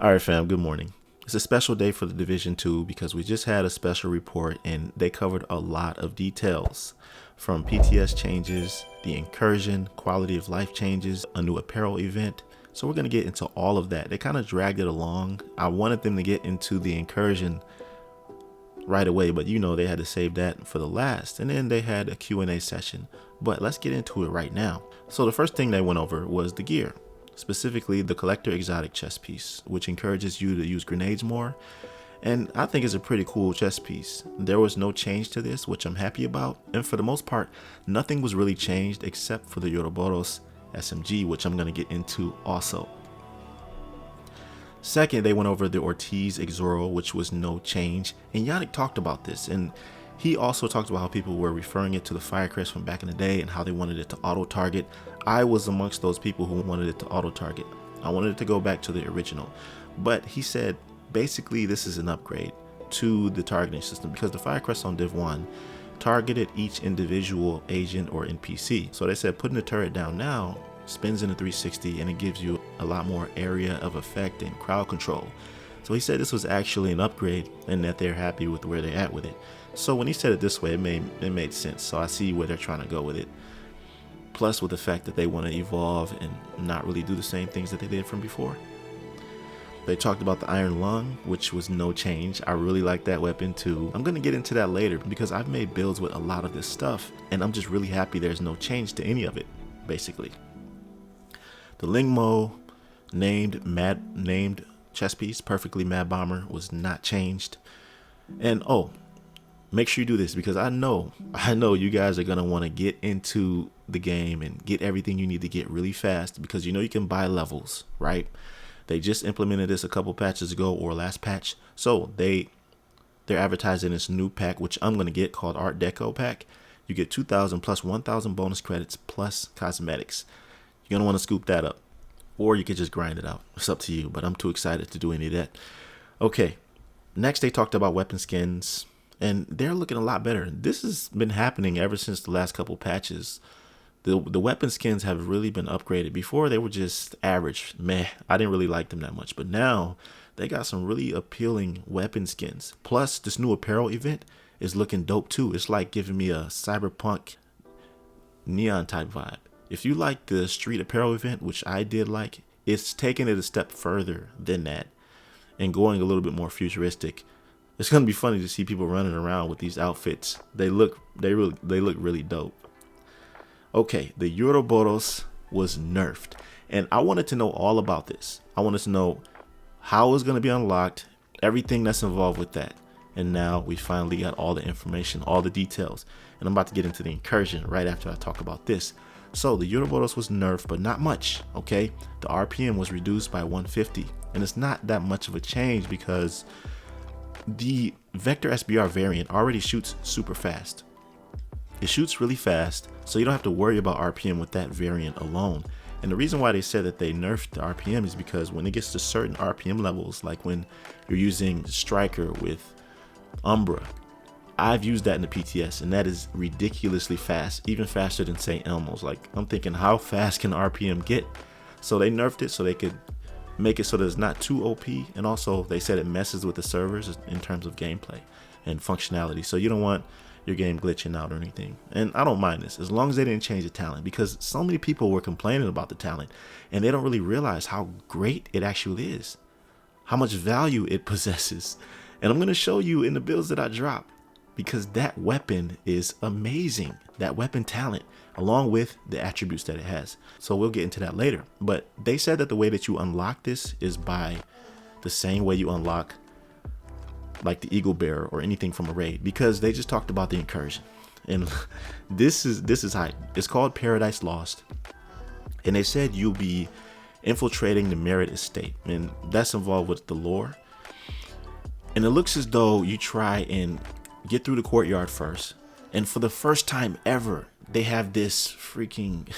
All right, fam, good morning. It's a special day for the Division 2 because we just had a special report and they covered a lot of details from PTS changes, the incursion, quality of life changes, a new apparel event. So we're going to get into all of that. They kind of dragged it along. I wanted them to get into the incursion right away, but you know they had to save that for the last. And then they had a Q&A session. But let's get into it right now. So the first thing they went over was the gear. Specifically the collector exotic chest piece, which encourages you to use grenades more. And I think it's a pretty cool chest piece. There was no change to this, which I'm happy about. And for the most part, nothing was really changed except for the Ouroboros SMG, which I'm going to get into also. Second, they went over the 𝐿𝐷𝐸𝐴𝐳, which was no change. And 𝐸𝐤𝐤 talked about this. And he also talked about how people were referring it to the Firecrest from back in the day and how they wanted it to auto-target. I was amongst those people who wanted it to auto-target. I wanted it to go back to the original. But he said, basically, this is an upgrade to the targeting system because the Firecrest on Div 1 targeted each individual agent or NPC. So they said putting the turret down now spins in a 360 and it gives you a lot more area of effect and crowd control. So he said this was actually an upgrade and that they're happy with where they're at with it. So when he said it this way, it made sense. So I see where they're trying to go with it. Plus with the fact that they want to evolve and not really do the same things that they did from before. They talked about the Iron Lung, which was no change. I really like that weapon too. I'm going to get into that later because I've made builds with a lot of this stuff and I'm just really happy there's no change to any of it, basically. The Lingmo named chest piece, Perfectly Mad Bomber, was not changed. And oh, make sure you do this because I know you guys are going to want to get into the game and get everything you need to get really fast because you know you can buy levels, right? They just implemented this a couple patches ago or last patch. So they're advertising this new pack, which I'm going to get, called Art Deco pack. You get 2,000 plus 1,000 bonus credits plus cosmetics. You're going to want to scoop that up or you could just grind it out. It's up to you, but I'm too excited to do any of that. Okay. Next, they talked about weapon skins. And they're looking a lot better. This has been happening ever since the last couple patches. The weapon skins have really been upgraded. Before, they were just average. Meh, I didn't really like them that much. But now, they got some really appealing weapon skins. Plus, this new apparel event is looking dope too. It's like giving me a cyberpunk neon type vibe. If you like the street apparel event, which I did like, it's taking it a step further than that and going a little bit more futuristic. It's gonna be funny to see people running around with these outfits. They look really dope. Okay, the Ouroboros was nerfed, and I wanted to know all about this. I wanted to know how it's gonna be unlocked, everything that's involved with that. And now we finally got all the information, all the details. And I'm about to get into the incursion right after I talk about this. So the Ouroboros was nerfed, but not much. Okay, the RPM was reduced by 150, and it's not that much of a change because the Vector SBR variant already shoots super fast. It shoots really fast, so you don't have to worry about RPM with that variant alone. And the reason why they said that they nerfed the RPM is because when it gets to certain RPM levels, like when you're using Striker with Umbra, I've used that in the PTS, and that is ridiculously fast, even faster than St. Elmo's. Like, I'm thinking, how fast can RPM get? So they nerfed it so they could make it so that it's not too OP, and also they said it messes with the servers in terms of gameplay and functionality, so you don't want your game glitching out or anything. And I don't mind this as long as they didn't change the talent, because so many people were complaining about the talent and they don't really realize how great it actually is, how much value it possesses. And I'm going to show you in the builds that I drop, because that weapon is amazing, that weapon talent, along with the attributes that it has. So we'll get into that later. But they said that the way that you unlock this is by the same way you unlock like the Eagle Bearer or anything from a raid, because they just talked about the incursion. And this is hype. It's called Paradise Lost. And they said you'll be infiltrating the Merit Estate, and that's involved with the lore. And it looks as though you try and get through the courtyard first. And for the first time ever, they have this freaking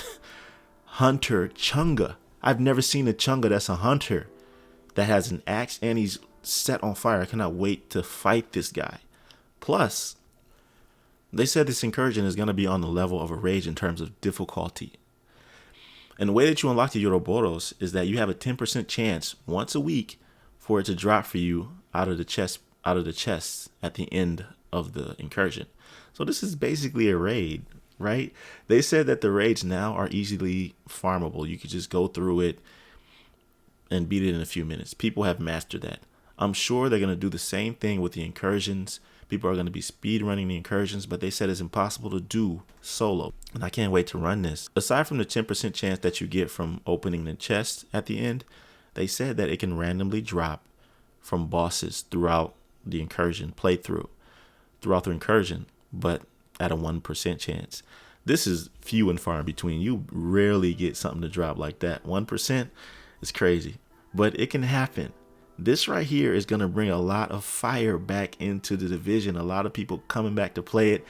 hunter Chunga. I've never seen a Chunga that's a hunter that has an axe and he's set on fire. I cannot wait to fight this guy. Plus, they said this incursion is going to be on the level of a rage in terms of difficulty. And the way that you unlock the Ouroboros is that you have a 10% chance once a week for it to drop for you out of the chest at the end of the incursion. So this is basically a raid, right? They said that the raids now are easily farmable. You could just go through it and beat it in a few minutes. People have mastered that. I'm sure they're going to do the same thing with the incursions. People are going to be speed running the incursions, but they said it's impossible to do solo. And I can't wait to run this. Aside from the 10% chance that you get from opening the chest at the end, they said that it can randomly drop from bosses throughout the incursion playthrough, throughout the incursion, but at a 1% chance. This is few and far in between. You rarely get something to drop like that. 1% is crazy, but it can happen. This right here is going to bring a lot of fire back into the division. A lot of people coming back to play it.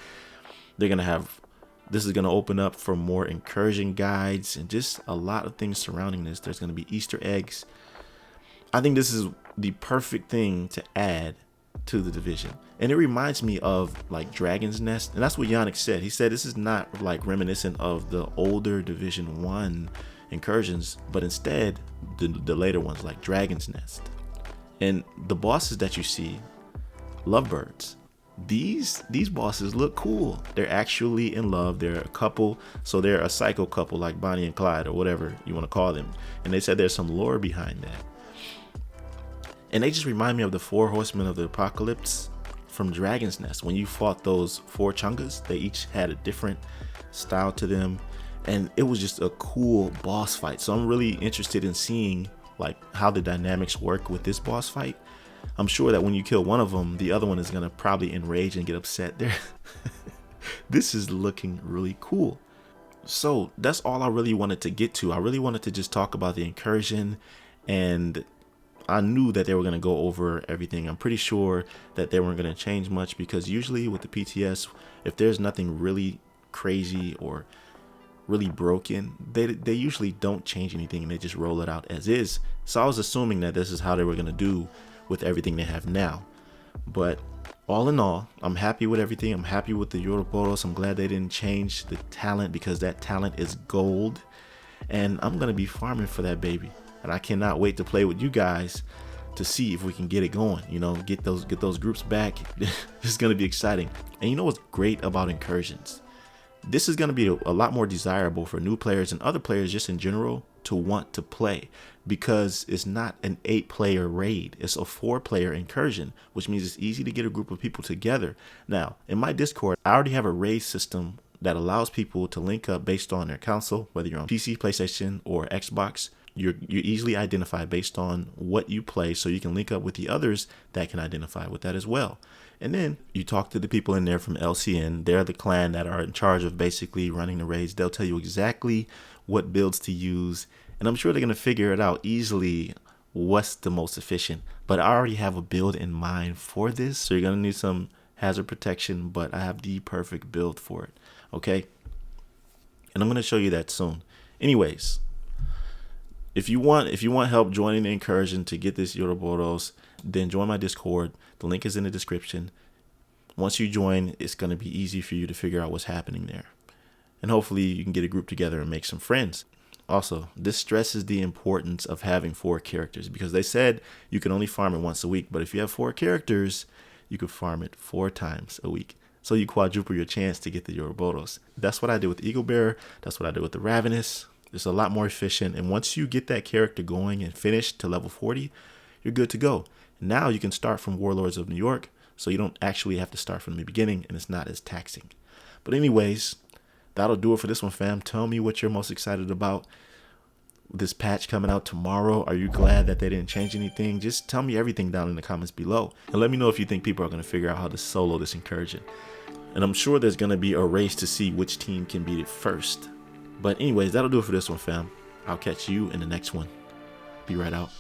They're going to have, this is going to open up for more incursion guides and just a lot of things surrounding this. There's going to be Easter eggs. I think this is the perfect thing to add to the division. And it reminds me of like Dragon's Nest. And that's what 𝐤𝐤𝐤 said. He said this is not like reminiscent of the older Division 1 incursions, but instead the later ones like Dragon's Nest. And the bosses that you see, lovebirds, these bosses look cool. They're actually in love. They're a couple, so they're a psycho couple like Bonnie and Clyde or whatever you want to call them. And they said there's some lore behind that. And they just remind me of the 4 horsemen of the apocalypse from Dragon's Nest. When you fought those 4 chungas, they each had a different style to them. And it was just a cool boss fight. So I'm really interested in seeing like how the dynamics work with this boss fight. I'm sure that when you kill one of them, the other one is going to probably enrage and get upset there. This is looking really cool. So that's all I really wanted to get to. I really wanted to just talk about the incursion, and I knew that they were going to go over everything. I'm pretty sure that they weren't going to change much, because usually with the PTS, if there's nothing really crazy or really broken, they usually don't change anything and they just roll it out as is. So I was assuming that this is how they were going to do with everything they have now. But all in all, I'm happy with everything. I'm happy with the Ouroboros. I'm glad they didn't change the talent, because that talent is gold, and I'm going to be farming for that baby. And I cannot wait to play with you guys to see if we can get it going, you know, get those groups back. This is going to be exciting. And you know what's great about incursions? This is going to be a lot more desirable for new players and other players just in general to want to play, because it's not an 8-player raid. It's a 4-player incursion, which means it's easy to get a group of people together. Now, in my Discord, I already have a raid system that allows people to link up based on their console, whether you're on PC, PlayStation, or Xbox. You're easily identified based on what you play, so you can link up with the others that can identify with that as well. And then you talk to the people in there from LCN. They're the clan that are in charge of basically running the raids. They'll tell you exactly what builds to use, and I'm sure they're going to figure it out easily what's the most efficient. But I already have a build in mind for this, so you're going to need some hazard protection, but I have the perfect build for it. Okay, and I'm going to show you that soon. Anyways, if you want help joining the incursion to get this Ouroboros, then join my Discord. The link is in the description. Once you join, it's going to be easy for you to figure out what's happening there. And hopefully you can get a group together and make some friends. Also, this stresses the importance of having 4 characters, because they said you can only farm it once a week. But if you have 4 characters, you can farm it 4 times a week. So you quadruple your chance to get the Ouroboros. That's what I did with Eagle Bear. That's what I did with the Ravenous. It's a lot more efficient. And once you get that character going and finished to level 40, you're good to go. Now you can start from Warlords of New York, so you don't actually have to start from the beginning, and it's not as taxing. But anyways, that'll do it for this one, fam. Tell me what you're most excited about. This patch coming out tomorrow. Are you glad that they didn't change anything? Just tell me everything down in the comments below. And let me know if you think people are going to figure out how to solo this incursion. And I'm sure there's going to be a race to see which team can beat it first. But anyways, that'll do it for this one, fam. I'll catch you in the next one. Be right out.